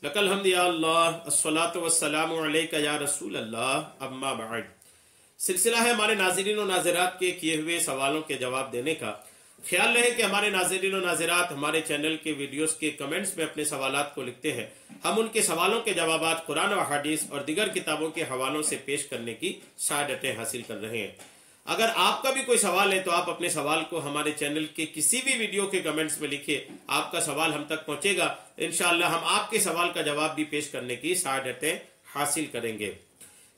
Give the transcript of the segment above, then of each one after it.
लकल हम्द या अल्लाह, अस्सलातु वस्सलामु अलैका या रसूल अल्लाह, अम्मा बाद। सिलसिला है हमारे नाज़रीन और नाज़रात के किए हुए सवालों के जवाब देने का। ख्याल रहे कि हमारे नाज़रीन और नाज़रात हमारे चैनल के वीडियोस के कमेंट्स में अपने सवालात को लिखते हैं। हम उनके सवालों के जवाबात कुरान व हदीस और दीगर किताबों के हवालों से पेश करने की सआदतें हासिल कर रहे हैं। अगर आपका भी कोई सवाल है तो आप अपने सवाल को हमारे चैनल के किसी भी वीडियो के कमेंट्स में लिखिए। आपका सवाल हम तक पहुंचेगा। इंशाअल्लाह हम आपके सवाल का जवाब भी पेश करने की सआदतें हासिल करेंगे।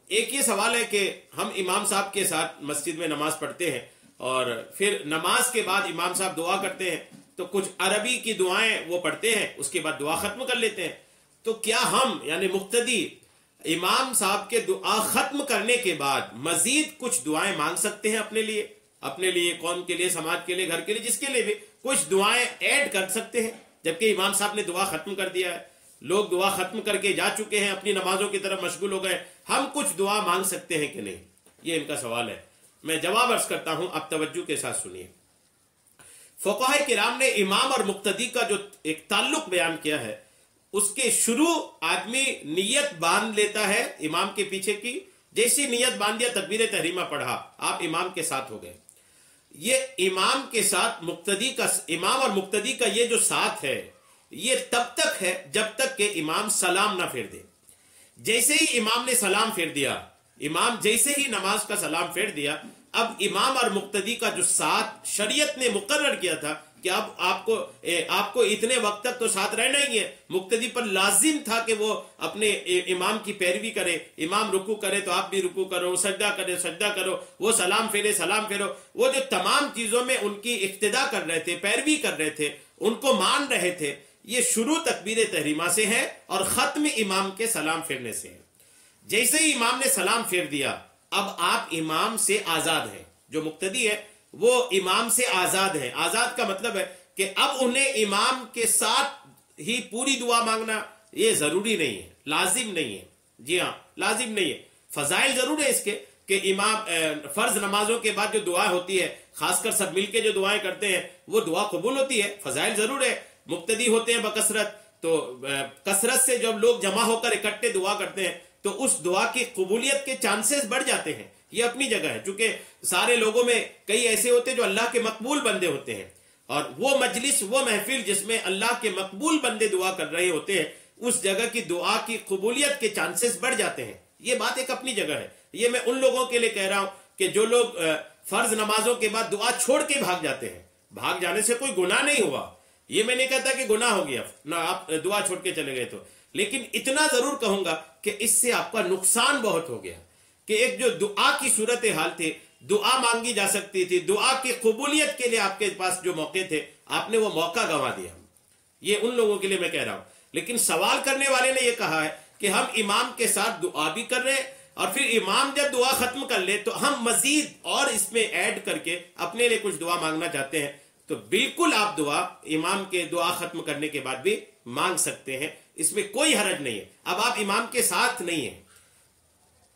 एक ये सवाल है कि हम इमाम साहब के साथ मस्जिद में नमाज पढ़ते हैं और फिर नमाज के बाद इमाम साहब दुआ करते हैं, तो कुछ अरबी की दुआएं वो पढ़ते हैं, उसके बाद दुआ खत्म कर लेते हैं। तो क्या हम यानी मुक्तदी इमाम साहब के दुआ खत्म करने के बाद मजीद कुछ दुआएं मांग सकते हैं अपने लिए, कौम के लिए, समाज के लिए, घर के लिए, जिसके लिए भी कुछ दुआएं ऐड कर सकते हैं? जबकि इमाम साहब ने दुआ खत्म कर दिया है, लोग दुआ खत्म करके जा चुके हैं, अपनी नमाजों की तरफ मशगूल हो गए, हम कुछ दुआ मांग सकते हैं कि नहीं? ये इनका सवाल है। मैं जवाब अर्ज करता हूं, आप तवज्जो के साथ सुनिए। फुक़हा किराम ने इमाम और मुक्तदी का जो एक ताल्लुक बयान किया है, उसके शुरू आदमी नियत बांध लेता है इमाम के पीछे की। जैसी नियत बांध दिया, तकबीर तहरीमा पढ़ा, आप इमाम के साथ हो गए। ये इमाम के साथ मुक्तदी का, इमाम और मुक्तदी का ये जो साथ है, ये तब तक है जब तक कि इमाम सलाम ना फेर दे। जैसे ही इमाम ने सलाम फेर दिया, इमाम जैसे ही नमाज का सलाम फेर दिया, अब इमाम और मुक्तदी का जो साथ शरीयत ने मुकर्रर किया था कि अब आपको इतने वक्त तक तो साथ रहना ही है। मुक्तदी पर लाजिम था कि वो अपने इमाम की पैरवी करे। इमाम रुकू करे तो आप भी रुकू करो, सजदा करे सजदा करो, वो सलाम फेरे सलाम फेरो। वो जो तमाम चीजों में उनकी इक्तिदा कर रहे थे, पैरवी कर रहे थे, उनको मान रहे थे, ये शुरू तकबीर तहरीमा से है और खत्म इमाम के सलाम फेरने से है। जैसे ही इमाम ने सलाम फेर दिया, अब आप इमाम से आजाद हैं। जो मुक्तदी है वो इमाम से आजाद है। आजाद का मतलब है कि अब उन्हें इमाम के साथ ही पूरी दुआ मांगना ये जरूरी नहीं है, लाजिम नहीं है। जी हाँ, लाजिम नहीं है। फजाइल जरूर है इसके कि इमाम फर्ज नमाजों के बाद जो दुआ होती है, खासकर सब मिलके जो दुआएं करते हैं, वो दुआ कबूल होती है। फजाइल जरूर है। मुक्तदी होते हैं बकसरत, तो कसरत से जब लोग जमा होकर इकट्ठे दुआ करते हैं तो उस दुआ की कबूलियत के चांसेस बढ़ जाते हैं। ये अपनी जगह है, क्योंकि सारे लोगों में कई ऐसे होते हैं जो अल्लाह के मकबूल बंदे होते हैं, और वो मजलिस, वो महफिल जिसमें अल्लाह के मकबूल बंदे दुआ कर रहे होते हैं, उस जगह की दुआ की कबूलियत के चांसेस बढ़ जाते हैं। ये बात एक अपनी जगह है। ये मैं उन लोगों के लिए कह रहा हूं कि जो लोग फर्ज नमाजों के बाद दुआ छोड़ के भाग जाते हैं। भाग जाने से कोई गुनाह नहीं हुआ, ये मैं नहीं कहता कि गुनाह हो गया ना आप दुआ छोड़ के चले गए तो, लेकिन इतना जरूर कहूंगा कि इससे आपका नुकसान बहुत हो गया कि एक जो दुआ की सूरत हाल थी, दुआ मांगी जा सकती थी, दुआ की कबूलियत के लिए आपके पास जो मौके थे, आपने वो मौका गंवा दिया। ये उन लोगों के लिए मैं कह रहा हूं। लेकिन सवाल करने वाले ने यह कहा है कि हम इमाम के साथ दुआ भी कर रहे हैं और फिर इमाम जब दुआ खत्म कर ले तो हम मजीद और इसमें ऐड करके अपने लिए कुछ दुआ मांगना चाहते हैं, तो बिल्कुल आप दुआ इमाम के दुआ खत्म करने के बाद भी मांग सकते हैं। इसमें कोई हरज नहीं है। अब आप इमाम के साथ नहीं है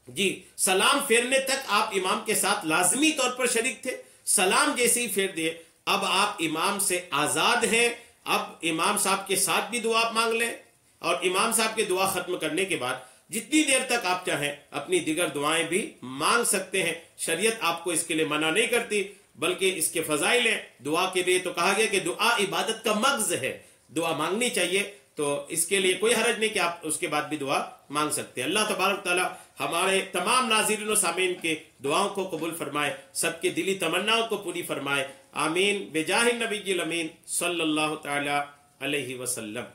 जी, सलाम फेरने तक आप इमाम के साथ लाजमी तौर पर शरीक थे। सलाम जैसे ही फेर दिए, अब आप इमाम से आजाद हैं। अब इमाम साहब के साथ भी दुआ मांग लें और इमाम साहब के दुआ खत्म करने के बाद जितनी देर तक आप चाहें अपनी दिगर दुआएं भी मांग सकते हैं। शरीयत आपको इसके लिए मना नहीं करती, बल्कि इसके फजाइल है। दुआ के लिए तो कहा गया कि दुआ इबादत का मगज है, दुआ मांगनी चाहिए, तो इसके लिए कोई हरज नहीं कि आप उसके बाद भी दुआ मांग सकते हैं। अल्लाह तबारक तआला हमारे तमाम नाज़रीन और सामीन के दुआओं को कबूल फरमाए, सबके दिली तमन्नाओं को पूरी फरमाए। आमीन। बेजाहिन नबील अमीन सल्लल्लाहु तआला अलैहि वसल्लम।